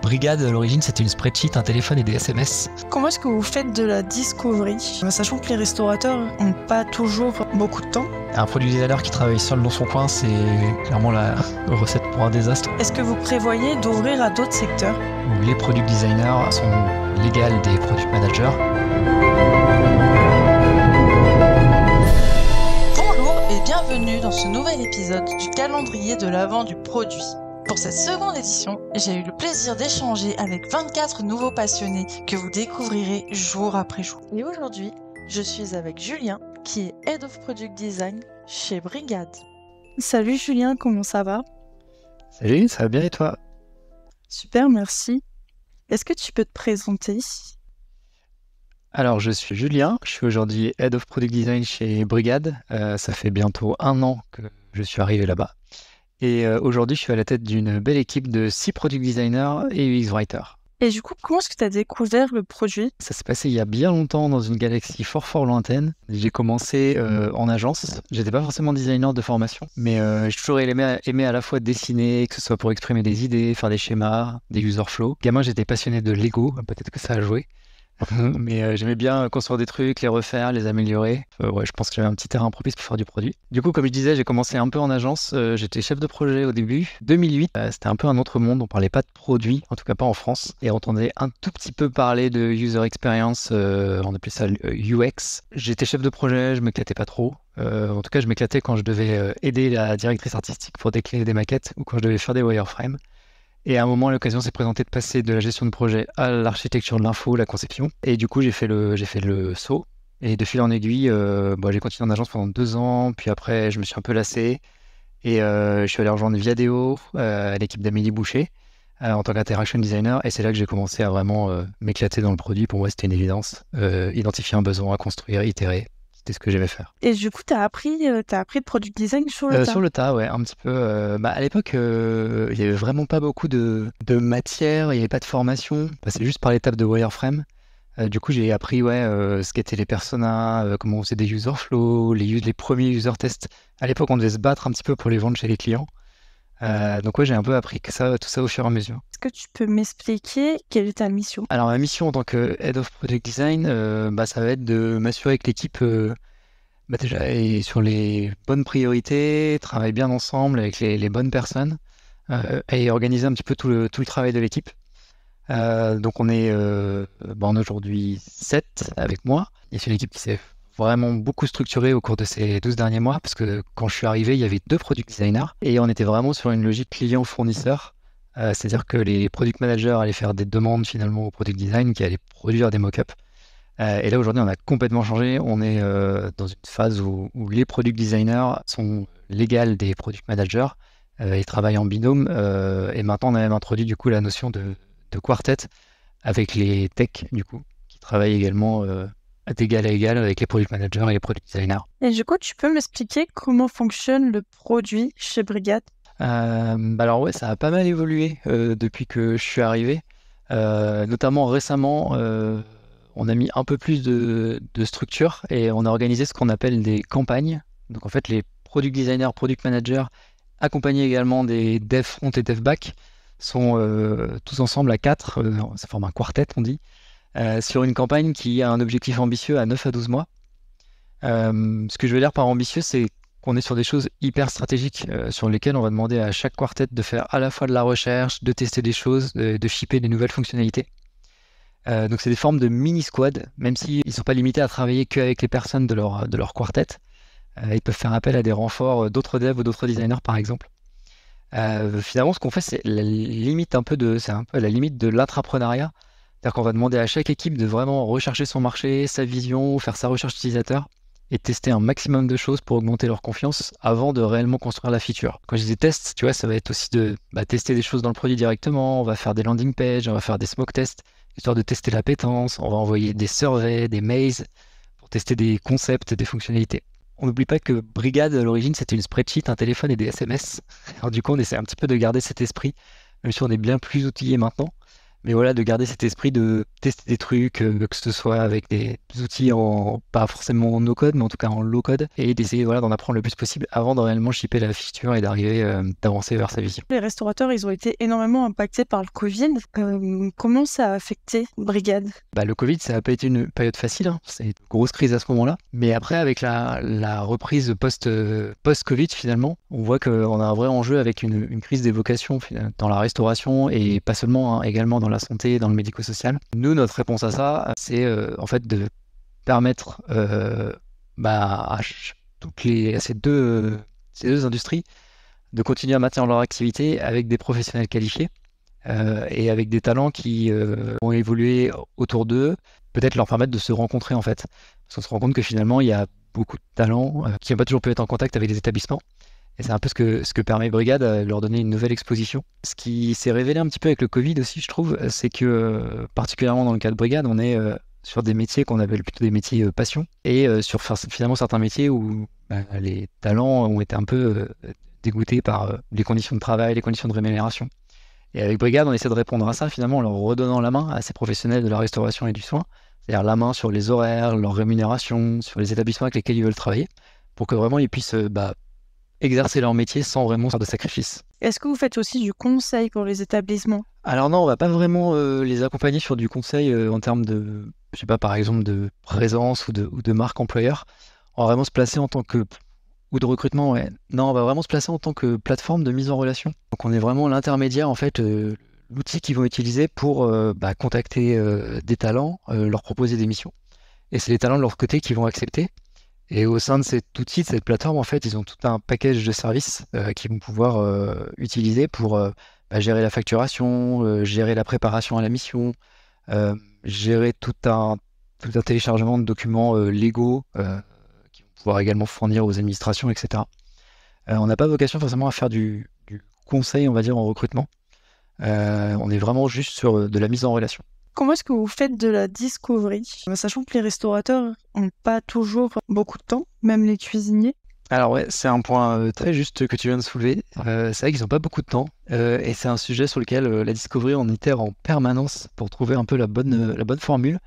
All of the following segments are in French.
Brigade, à l'origine, c'était une spreadsheet, un téléphone et des SMS. Comment est-ce que vous faites de la discovery, sachant que les restaurateurs n'ont pas toujours beaucoup de temps? Un product designer qui travaille seul dans son coin, c'est clairement la recette pour un désastre. Est-ce que vous prévoyez d'ouvrir à d'autres secteurs? Où les product designers sont l'égal des product managers. Bonjour et bienvenue dans ce nouvel épisode du calendrier de l'Avent du produit. Pour cette seconde édition, j'ai eu le plaisir d'échanger avec 24 nouveaux passionnés que vous découvrirez jour après jour. Et aujourd'hui, je suis avec Julien, qui est Head of Product Design chez Brigade. Salut Julien, comment ça va? Salut, ça va bien et toi? Super, merci. Est-ce que tu peux te présenter? Alors, je suis Julien, je suis aujourd'hui Head of Product Design chez Brigade. Ça fait bientôt 1 an que je suis arrivé là-bas. Et aujourd'hui, je suis à la tête d'une belle équipe de 6 product designers et UX writers. Et du coup, comment est-ce que tu as découvert le produit? Ça s'est passé il y a bien longtemps dans une galaxie fort lointaine. J'ai commencé en agence. J'étais pas forcément designer de formation, mais j'ai toujours aimé à la fois dessiner, que ce soit pour exprimer des idées, faire des schémas, des user flows. Gamin, j'étais passionné de Lego, peut-être que ça a joué. Mais j'aimais bien construire des trucs, les refaire, les améliorer. Ouais, je pense que j'avais un petit terrain propice pour faire du produit. Du coup, comme je disais, j'ai commencé un peu en agence. J'étais chef de projet au début. 2008, c'était un peu un autre monde. On parlait pas de produit, en tout cas pas en France. Et on entendait un tout petit peu parler de user experience. On appelait ça UX. J'étais chef de projet, je m'éclatais pas trop. En tout cas, je m'éclatais quand je devais aider la directrice artistique pour décliner des maquettes ou quand je devais faire des wireframes. Et à un moment, l'occasion s'est présentée de passer de la gestion de projet à l'architecture de l'info, la conception. Et du coup, j'ai fait le saut. Et de fil en aiguille, j'ai continué en agence pendant 2 ans. Puis après, je me suis un peu lassé. Et je suis allé rejoindre Viadeo, l'équipe d'Amélie Boucher, en tant qu'interaction designer. Et c'est là que j'ai commencé à vraiment m'éclater dans le produit. Pour moi, c'était une évidence. Identifier un besoin, construire, itérer. C'était ce que j'aimais faire. Et du coup, tu as appris le product design sur le tas? Sur le tas, ouais, un petit peu. À l'époque, il n'y avait vraiment pas beaucoup de matière, il n'y avait pas de formation. C'est juste par l'étape de wireframe. Du coup, j'ai appris ce qu'étaient les personas, comment on faisait des user flows, les premiers user tests. À l'époque, on devait se battre un petit peu pour les vendre chez les clients. Donc ouais, j'ai un peu appris tout ça au fur et à mesure. Est-ce que tu peux m'expliquer quelle est ta mission? Alors, ma mission en tant que Head of Product Design, ça va être de m'assurer que l'équipe déjà est sur les bonnes priorités, travaille bien ensemble avec les bonnes personnes et organiser un petit peu tout le travail de l'équipe. Donc, on est aujourd'hui 7 avec moi. Et c'est une équipe qui s'est vraiment beaucoup structurée au cours de ces 12 derniers mois parce que quand je suis arrivé, il y avait 2 product designers et on était vraiment sur une logique client-fournisseur. C'est-à-dire que les product managers allaient faire des demandes finalement au product design qui allaient produire des mock-ups. Et là, aujourd'hui, on a complètement changé. On est dans une phase où les product designers sont l'égal des product managers. Ils travaillent en binôme. Et maintenant, on a même introduit du coup la notion de quartet avec les techs, du coup, qui travaillent également d'égal à égal avec les product managers et les product designers. Et du coup, tu peux m'expliquer comment fonctionne le produit chez Brigade? Alors ouais, ça a pas mal évolué depuis que je suis arrivé. Notamment récemment, on a mis un peu plus de structure et on a organisé ce qu'on appelle des campagnes. Donc en fait, les product designers, product managers, accompagnés également des dev front et dev back, sont tous ensemble à 4, ça forme un quartet on dit, sur une campagne qui a un objectif ambitieux à 9 à 12 mois. Ce que je veux dire par ambitieux, c'est qu'on est sur des choses hyper stratégiques sur lesquelles on va demander à chaque quartet de faire à la fois de la recherche, de tester des choses, de shipper des nouvelles fonctionnalités. Donc c'est des formes de mini-squad, même s'ils ne sont pas limités à travailler qu'avec les personnes de leur quartet. Ils peuvent faire appel à des renforts d'autres devs ou d'autres designers par exemple. Finalement, ce qu'on fait, c'est la limite c'est un peu à la limite de l'intrapreneuriat. C'est-à-dire qu'on va demander à chaque équipe de vraiment rechercher son marché, sa vision, faire sa recherche utilisateur et tester un maximum de choses pour augmenter leur confiance avant de réellement construire la feature. Quand je dis test, tu vois, ça va être aussi de tester des choses dans le produit directement. On va faire des landing pages, on va faire des smoke tests, histoire de tester l'appétence. On va envoyer des surveys, des mails pour tester des concepts, des fonctionnalités. On n'oublie pas que Brigade, à l'origine, c'était une spreadsheet, un téléphone et des SMS. Alors du coup, on essaie un petit peu de garder cet esprit, même si on est bien plus outillé maintenant. Mais voilà, de garder cet esprit de tester des trucs, que ce soit avec des outils pas forcément en no-code, mais en tout cas en low-code, et d'essayer voilà, d'en apprendre le plus possible avant de réellement shipper la feature et d'avancer vers sa vision. Les restaurateurs, ils ont été énormément impactés par le Covid. Comment ça a affecté Brigade? Le Covid, ça n'a pas été une période facile, hein. C'est une grosse crise à ce moment-là. Mais après, avec la reprise post-Covid, finalement, on voit qu'on a un vrai enjeu avec une crise des vocations dans la restauration et pas seulement, hein, également dans la santé, dans le médico-social. Nous, notre réponse à ça, c'est en fait de permettre à ces deux industries de continuer à maintenir leur activité avec des professionnels qualifiés et avec des talents qui vont évoluer autour d'eux, peut-être leur permettre de se rencontrer en fait. Parce qu'on se rend compte que finalement, il y a beaucoup de talents qui n'ont pas toujours pu être en contact avec les établissements. Et c'est un peu ce que permet Brigade, leur donner une nouvelle exposition. Ce qui s'est révélé un petit peu avec le Covid aussi, je trouve, c'est que particulièrement dans le cas de Brigade, on est sur des métiers qu'on appelle plutôt des métiers passion, et sur finalement certains métiers où les talents ont été un peu dégoûtés par les conditions de travail, les conditions de rémunération. Et avec Brigade, on essaie de répondre à ça finalement en leur redonnant la main à ces professionnels de la restauration et du soin, c'est-à-dire la main sur les horaires, leur rémunération, sur les établissements avec lesquels ils veulent travailler, pour que vraiment ils puissent exercer leur métier sans vraiment faire de sacrifices. Est-ce que vous faites aussi du conseil pour les établissements? Alors non, on va pas vraiment les accompagner sur du conseil en termes de, je sais pas, par exemple de présence ou de marque employeur. On va vraiment se placer en tant que ou de recrutement, ouais. Non, on va vraiment se placer en tant que plateforme de mise en relation. Donc on est vraiment l'intermédiaire, en fait, l'outil qu'ils vont utiliser pour contacter des talents, leur proposer des missions. Et c'est les talents de leur côté qui vont accepter. Et au sein de cet outil, de cette plateforme, en fait, ils ont tout un package de services qu'ils vont pouvoir utiliser pour gérer la facturation, gérer la préparation à la mission, gérer tout un téléchargement de documents légaux qu'ils vont pouvoir également fournir aux administrations, etc. On n'a pas vocation forcément à faire du conseil, on va dire, en recrutement. On est vraiment juste sur de la mise en relation. Comment est-ce que vous faites de la discovery? Sachant que les restaurateurs n'ont pas toujours beaucoup de temps, même les cuisiniers. Alors ouais, c'est un point très juste que tu viens de soulever. C'est vrai qu'ils n'ont pas beaucoup de temps et c'est un sujet sur lequel la discovery on itère en permanence pour trouver un peu la bonne formule.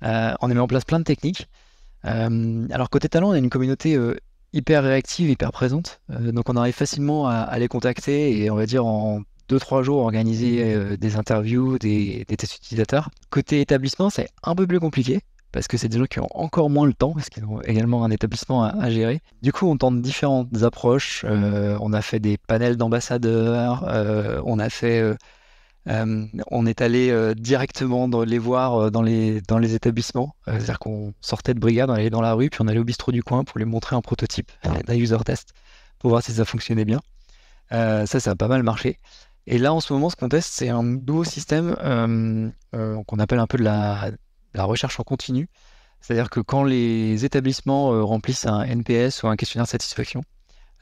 On met en place plein de techniques. Alors côté talent, on a une communauté hyper réactive, hyper présente. Donc on arrive facilement à les contacter et on va dire en 2-3 jours organiser des interviews, des tests utilisateurs. Côté établissement, c'est un peu plus compliqué parce que c'est des gens qui ont encore moins le temps parce qu'ils ont également un établissement à gérer. Du coup, on tente différentes approches. On a fait des panels d'ambassadeurs, on est allé directement les voir dans les établissements. C'est-à-dire qu'on sortait de brigade, on allait dans la rue, puis on allait au bistrot du coin pour lui montrer un prototype d'un user test pour voir si ça fonctionnait bien. Ça a pas mal marché. Et là, en ce moment, ce qu'on teste, c'est un nouveau système qu'on appelle un peu de la recherche en continu. C'est-à-dire que quand les établissements remplissent un NPS ou un questionnaire de satisfaction,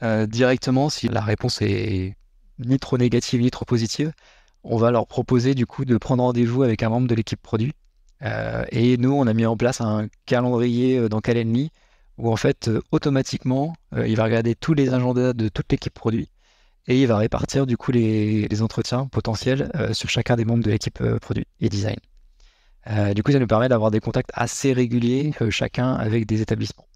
directement, si la réponse est ni trop négative ni trop positive, on va leur proposer du coup de prendre rendez-vous avec un membre de l'équipe produit. Et nous, on a mis en place un calendrier dans Calendly où en fait, automatiquement, il va regarder tous les agendas de toute l'équipe produit et il va répartir du coup les entretiens potentiels sur chacun des membres de l'équipe produit et design. Du coup, ça nous permet d'avoir des contacts assez réguliers, chacun avec des établissements.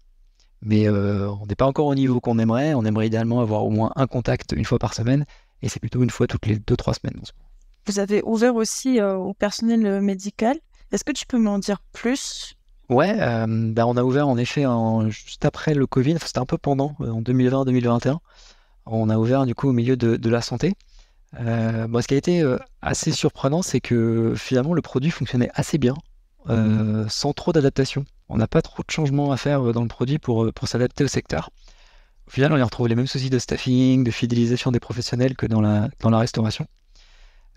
Mais on n'est pas encore au niveau qu'on aimerait. On aimerait idéalement avoir au moins un contact une fois par semaine, et c'est plutôt une fois toutes les 2-3 semaines. Vous avez ouvert aussi au personnel médical. Est-ce que tu peux m'en dire plus? Ouais, on a ouvert en effet juste après le Covid, enfin, c'était un peu pendant, en 2020-2021. On a ouvert du coup au milieu de la santé. Ce qui a été assez surprenant, c'est que finalement le produit fonctionnait assez bien, sans trop d'adaptation. On n'a pas trop de changements à faire dans le produit pour s'adapter au secteur. Au final, on y retrouve les mêmes soucis de staffing, de fidélisation des professionnels que dans la restauration.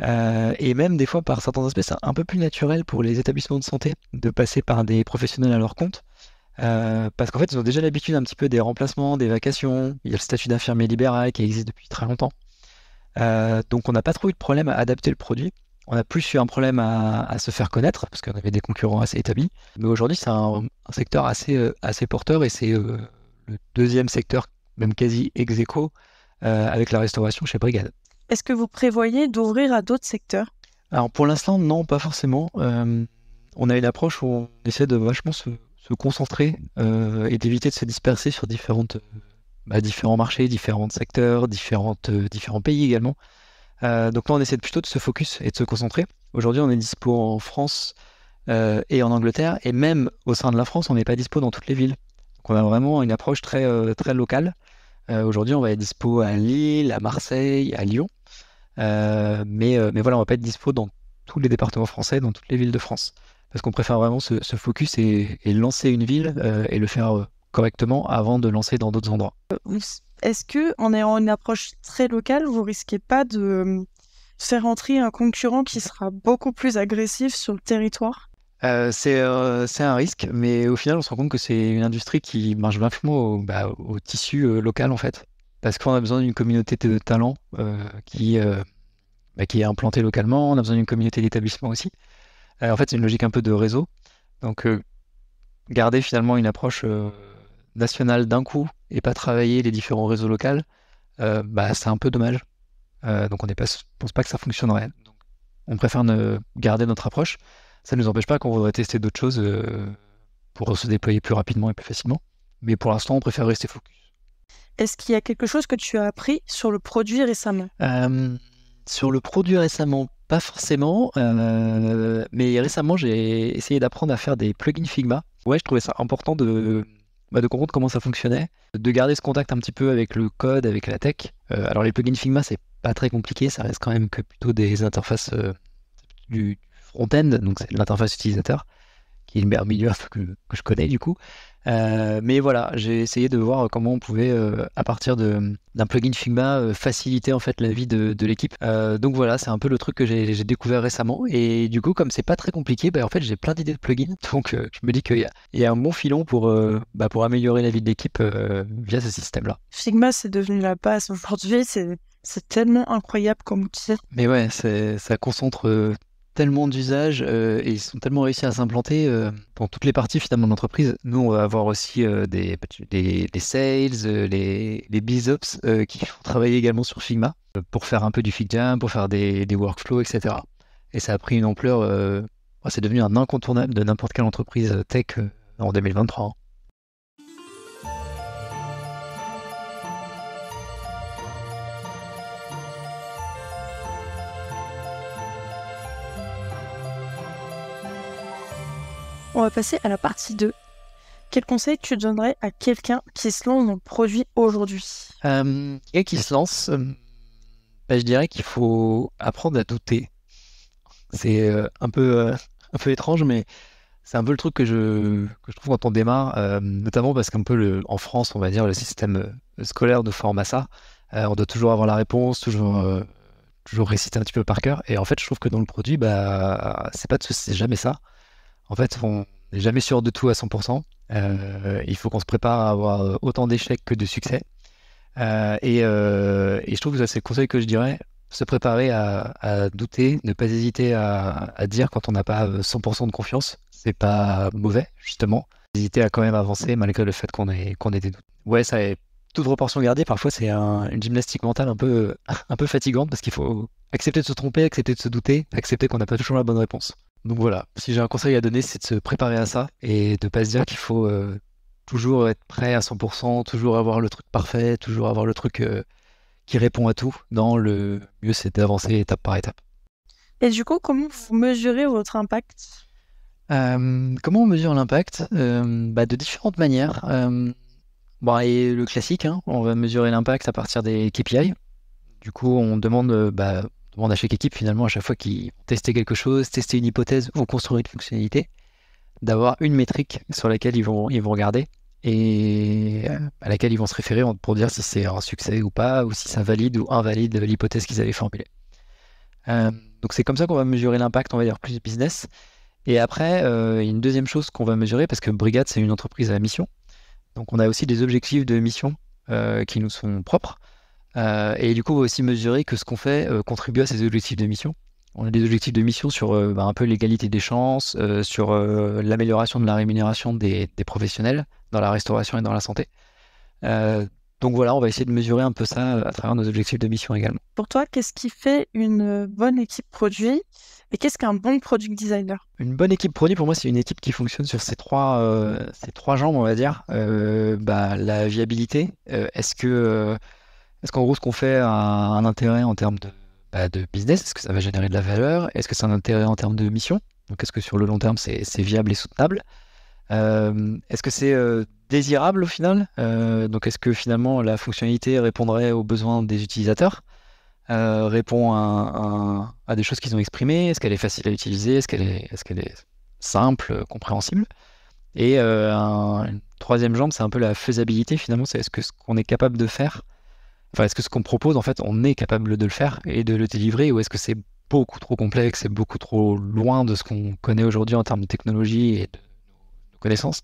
Et même des fois, par certains aspects, c'est un peu plus naturel pour les établissements de santé de passer par des professionnels à leur compte. Parce qu'en fait, ils ont déjà l'habitude un petit peu des remplacements, des vacations. Il y a le statut d'infirmier libéral qui existe depuis très longtemps. Donc on n'a pas trop eu de problème à adapter le produit. On a plus eu un problème à se faire connaître parce qu'on avait des concurrents assez établis. Mais aujourd'hui, c'est un secteur assez porteur et c'est le deuxième secteur, même quasi ex aequo, avec la restauration chez Brigade. Est-ce que vous prévoyez d'ouvrir à d'autres secteurs? Alors pour l'instant, non, pas forcément. On a une approche où on essaie de vachement se concentrer et d'éviter de se disperser sur différents marchés, différents secteurs, différents pays également. Donc là, on essaie plutôt de se focus et de se concentrer. Aujourd'hui, on est dispo en France et en Angleterre, et même au sein de la France, on n'est pas dispo dans toutes les villes. Donc on a vraiment une approche très locale. Aujourd'hui, on va être dispo à Lille, à Marseille, à Lyon. Mais voilà, on va pas être dispo dans tous les départements français, dans toutes les villes de France. Parce qu'on préfère vraiment se focus et lancer une ville et le faire correctement avant de lancer dans d'autres endroits. Est-ce que, en ayant une approche très locale, vous risquez pas de faire entrer un concurrent qui sera beaucoup plus agressif sur le territoire? C'est un risque, mais au final, on se rend compte que c'est une industrie qui marche vachement au tissu local, en fait. Parce qu'on a besoin d'une communauté de talents qui est implantée localement, on a besoin d'une communauté d'établissements aussi. En fait, c'est une logique un peu de réseau. Donc, garder finalement une approche nationale d'un coup et pas travailler les différents réseaux locaux, c'est un peu dommage. Donc, pense pas que ça fonctionnerait. Donc, on préfère garder notre approche. Ça ne nous empêche pas qu'on voudrait tester d'autres choses pour se déployer plus rapidement et plus facilement. Mais pour l'instant, on préfère rester focus. Est-ce qu'il y a quelque chose que tu as appris sur le produit récemment? Sur le produit récemment, pas forcément, mais récemment j'ai essayé d'apprendre à faire des plugins Figma. Ouais, je trouvais ça important de comprendre comment ça fonctionnait, de garder ce contact un petit peu avec le code, avec la tech. Alors les plugins Figma, c'est pas très compliqué, ça reste quand même que plutôt des interfaces du front-end, donc c'est l'interface utilisateur, qui est le meilleur milieu que je connais du coup. Mais voilà, j'ai essayé de voir comment on pouvait, à partir d'un plugin Figma, faciliter en fait la vie de l'équipe. Donc voilà, c'est un peu le truc que j'ai découvert récemment. Et du coup, comme c'est pas très compliqué, en fait, j'ai plein d'idées de plugins. Donc je me dis qu'il y a un bon filon pour améliorer la vie de l'équipe via ce système-là. Figma, c'est devenu la base aujourd'hui. C'est tellement incroyable comme outil. Mais ouais, ça concentre tellement d'usages et ils sont tellement réussis à s'implanter dans toutes les parties finalement de l'entreprise. Nous, on va avoir aussi des sales, les BizOps qui vont travailler également sur Figma pour faire un peu du FigJam, pour faire des workflows, etc. Et ça a pris une ampleur, c'est devenu un incontournable de n'importe quelle entreprise tech en 2023. Hein. On va passer à la partie 2. Quel conseil tu donnerais à quelqu'un qui se lance dans le produit aujourd'hui? Et qui se lance, je dirais qu'il faut apprendre à douter. C'est un peu étrange, mais c'est un peu le truc que je trouve quand on démarre, notamment parce qu'un peu en France, on va dire, le système scolaire nous forme à ça. On doit toujours avoir la réponse, toujours réciter un petit peu par cœur. Et en fait, je trouve que dans le produit, c'est jamais ça. En fait, on n'est jamais sûr de tout à 100%. Il faut qu'on se prépare à avoir autant d'échecs que de succès. Et je trouve que ça, c'est le conseil que je dirais. Se préparer à douter, ne pas hésiter à dire quand on n'a pas 100% de confiance. C'est pas mauvais, justement. Hésiter à quand même avancer malgré le fait qu'on ait des doutes. Ouais, ça est toute proportion gardée. Parfois, c'est une gymnastique mentale un peu fatigante parce qu'il faut accepter de se tromper, accepter de se douter, accepter qu'on n'a pas toujours la bonne réponse. Donc voilà, si j'ai un conseil à donner, c'est de se préparer à ça et de pas se dire qu'il faut toujours être prêt à 100%, toujours avoir le truc parfait, toujours avoir le truc qui répond à tout. Non, le mieux c'est d'avancer étape par étape. Et du coup, comment vous mesurez votre impact? Comment on mesure l'impact? De différentes manières. Et le classique, hein, on va mesurer l'impact à partir des KPI. Du coup, on demande à chaque équipe, finalement, à chaque fois qu'ils vont tester quelque chose, tester une hypothèse ou construire une fonctionnalité, d'avoir une métrique sur laquelle ils vont regarder et à laquelle ils vont se référer pour dire si c'est un succès ou pas, ou si ça valide ou invalide l'hypothèse qu'ils avaient formulée. Donc c'est comme ça qu'on va mesurer l'impact, on va dire, plus business. Et après, il y a une deuxième chose qu'on va mesurer, parce que Brigade, c'est une entreprise à mission. Donc on a aussi des objectifs de mission qui nous sont propres. Et du coup, on va aussi mesurer que ce qu'on fait contribue à ces objectifs de mission. On a des objectifs de mission sur un peu l'égalité des chances, sur l'amélioration de la rémunération des professionnels dans la restauration et dans la santé. Donc voilà, on va essayer de mesurer un peu ça à travers nos objectifs de mission également. Pour toi, qu'est-ce qui fait une bonne équipe produit et qu'est-ce qu'un bon product designer? Une bonne équipe produit, pour moi, c'est une équipe qui fonctionne sur ces trois jambes, on va dire. La viabilité. Est-ce qu'en gros, ce qu'on fait a un intérêt en termes de business? Est-ce que ça va générer de la valeur? Est-ce que c'est un intérêt en termes de mission? Donc, est-ce que sur le long terme, c'est viable et soutenable? Est-ce que c'est désirable au final? Donc, est-ce que finalement, la fonctionnalité répondrait aux besoins des utilisateurs? Répond à des choses qu'ils ont exprimées? Est-ce qu'elle est facile à utiliser? Est-ce qu'elle est simple, compréhensible? Et une troisième jambe, c'est un peu la faisabilité finalement. C'est est-ce que ce qu'on est capable de faire, enfin, est-ce que ce qu'on propose, en fait, on est capable de le faire et de le délivrer, ou est-ce que c'est beaucoup trop complexe, c'est beaucoup trop loin de ce qu'on connaît aujourd'hui en termes de technologie et de connaissances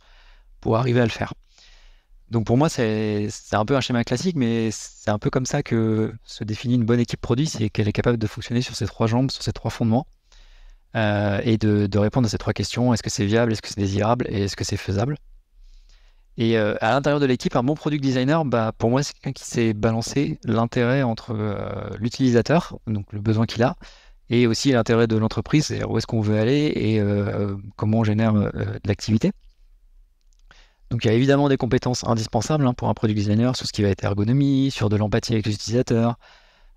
pour arriver à le faire? Donc pour moi, c'est un peu un schéma classique, mais c'est un peu comme ça que se définit une bonne équipe produit, c'est qu'elle est capable de fonctionner sur ces trois jambes, sur ces trois fondements, et de répondre à ces trois questions. Est-ce que c'est viable, est-ce que c'est désirable, et est-ce que c'est faisable? Et à l'intérieur de l'équipe, un bon product designer, pour moi, c'est quelqu'un qui sait balancer l'intérêt entre l'utilisateur, donc le besoin qu'il a, et aussi l'intérêt de l'entreprise, c'est-à-dire où est-ce qu'on veut aller et comment on génère de l'activité. Donc il y a évidemment des compétences indispensables pour un product designer sur ce qui va être ergonomie, sur de l'empathie avec les utilisateurs,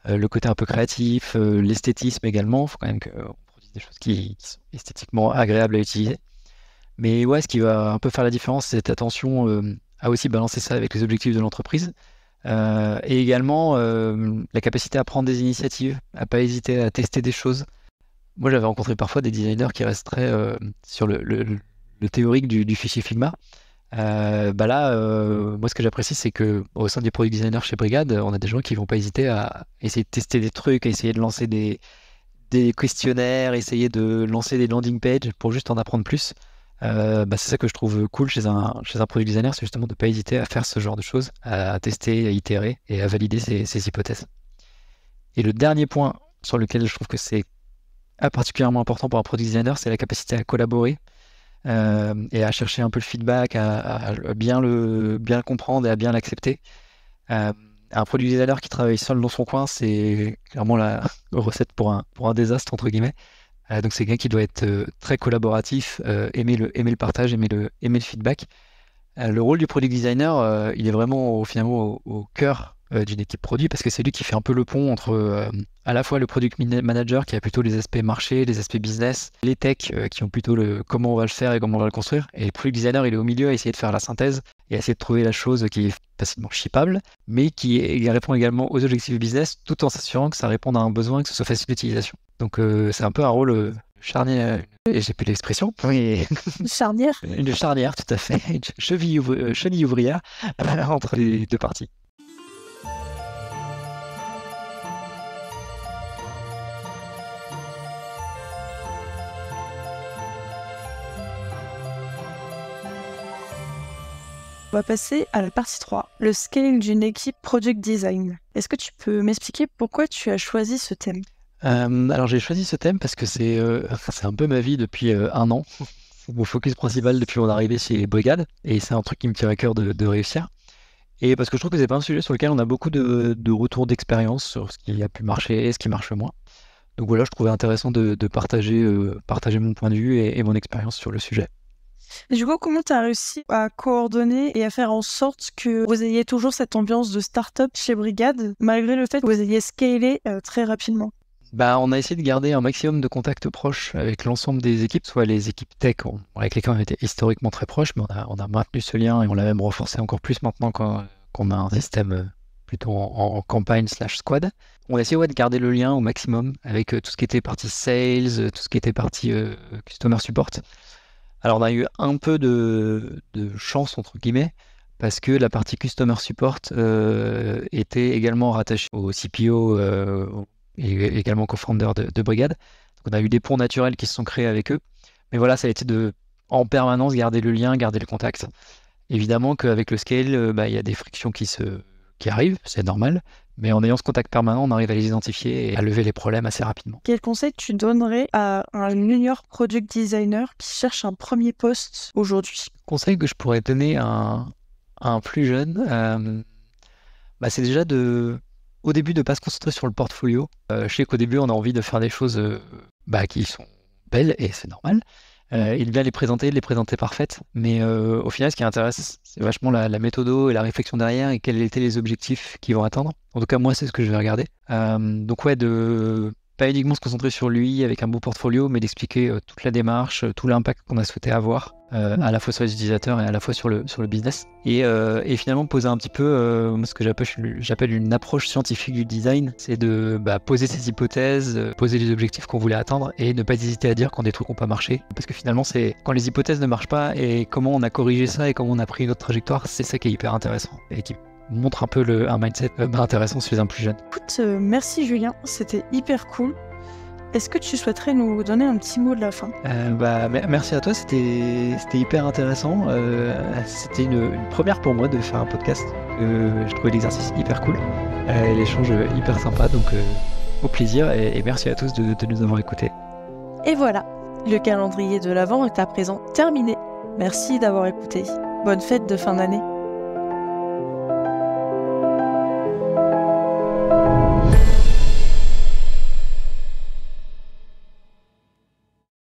le côté un peu créatif, l'esthétisme également. Il faut quand même qu'on produise des choses qui sont esthétiquement agréables à utiliser. Mais ouais, ce qui va un peu faire la différence, c'est cette attention à aussi balancer ça avec les objectifs de l'entreprise. Et également la capacité à prendre des initiatives, à pas hésiter à tester des choses. Moi, j'avais rencontré parfois des designers qui resteraient sur le théorique du fichier Figma. Moi, ce que j'apprécie, c'est que au sein des product designers chez Brigade, on a des gens qui vont pas hésiter à essayer de tester des trucs, à essayer de lancer des questionnaires, essayer de lancer des landing pages pour juste en apprendre plus. C'est ça que je trouve cool chez un product designer, c'est justement de ne pas hésiter à faire ce genre de choses, à tester, à itérer et à valider ses hypothèses. Et le dernier point sur lequel je trouve que c'est particulièrement important pour un product designer, c'est la capacité à collaborer et à chercher un peu le feedback, à bien le comprendre et à bien l'accepter. Un product designer qui travaille seul dans son coin, c'est clairement la recette pour un désastre, entre guillemets. Donc c'est quelqu'un qui doit être très collaboratif, aimer le partage, aimer le feedback. Le rôle du product designer, il est vraiment finalement au cœur d'une équipe produit parce que c'est lui qui fait un peu le pont entre à la fois le product manager qui a plutôt les aspects marché, les aspects business, les techs qui ont plutôt le comment on va le faire et comment on va le construire. Et le product designer, il est au milieu à essayer de faire la synthèse et à essayer de trouver la chose qui est facilement shippable, mais qui répond également aux objectifs business tout en s'assurant que ça réponde à un besoin et que ce soit facile d'utilisation. Donc c'est un peu un rôle charnière, et j'ai plus l'expression, mais Charnière. une charnière, tout à fait, une chenille ouvrière entre les deux parties. On va passer à la partie 3, le scale d'une équipe product design. Est-ce que tu peux m'expliquer pourquoi tu as choisi ce thème? Alors j'ai choisi ce thème parce que c'est un peu ma vie depuis un an. C'est mon focus principal depuis mon arrivée chez Brigade et c'est un truc qui me tient à cœur de réussir. Et parce que je trouve que c'est pas un sujet sur lequel on a beaucoup de retours d'expérience sur ce qui a pu marcher et ce qui marche moins. Donc voilà, je trouvais intéressant de partager mon point de vue et mon expérience sur le sujet. Et du coup, comment tu as réussi à coordonner et à faire en sorte que vous ayez toujours cette ambiance de start-up chez Brigade, malgré le fait que vous ayez scalé très rapidement? On a essayé de garder un maximum de contacts proches avec l'ensemble des équipes, soit les équipes tech avec lesquelles on était historiquement très proches, mais on a maintenu ce lien et on l'a même renforcé encore plus maintenant qu'on a un système plutôt en campagne/squad. On a essayé de garder le lien au maximum avec tout ce qui était partie sales, tout ce qui était partie customer support. Alors on a eu un peu de chance entre guillemets parce que la partie customer support était également rattachée au CPO et également co-founder de Brigade. Donc on a eu des ponts naturels qui se sont créés avec eux. Mais voilà, ça a été en permanence garder le lien, garder le contact. Évidemment qu'avec le scale, il y a des frictions qui arrivent, c'est normal. Mais en ayant ce contact permanent, on arrive à les identifier et à lever les problèmes assez rapidement. Quel conseil tu donnerais à un junior product designer qui cherche un premier poste aujourd'hui? Conseil que je pourrais donner à un plus jeune, C'est déjà au début de pas se concentrer sur le portfolio. Je sais qu'au début, on a envie de faire des choses qui sont belles et c'est normal. Et de bien les présenter parfaites. Mais au final, ce qui intéresse, c'est vachement la méthodo et la réflexion derrière et quels étaient les objectifs qu'ils vont atteindre. En tout cas, moi, c'est ce que je vais regarder. Donc ouais, de pas uniquement se concentrer sur lui avec un beau portfolio, mais d'expliquer toute la démarche, tout l'impact qu'on a souhaité avoir, à la fois sur les utilisateurs et à la fois sur le business. Et finalement poser un petit peu ce que j'appelle une approche scientifique du design, c'est de poser ses hypothèses, poser les objectifs qu'on voulait atteindre et ne pas hésiter à dire quand des trucs n'ont pas marché. Parce que finalement, c'est quand les hypothèses ne marchent pas et comment on a corrigé ça et comment on a pris une autre trajectoire, c'est ça qui est hyper intéressant et qui montre un peu un mindset intéressant chez un plus jeune. Écoute, merci Julien, c'était hyper cool. Est-ce que tu souhaiterais nous donner un petit mot de la fin ? Merci à toi, c'était hyper intéressant. C'était une première pour moi de faire un podcast. Je trouvais l'exercice hyper cool, l'échange hyper sympa, donc au plaisir et merci à tous de nous avoir écoutés. Et voilà, le calendrier de l'Avent est à présent terminé. Merci d'avoir écouté. Bonne fête de fin d'année.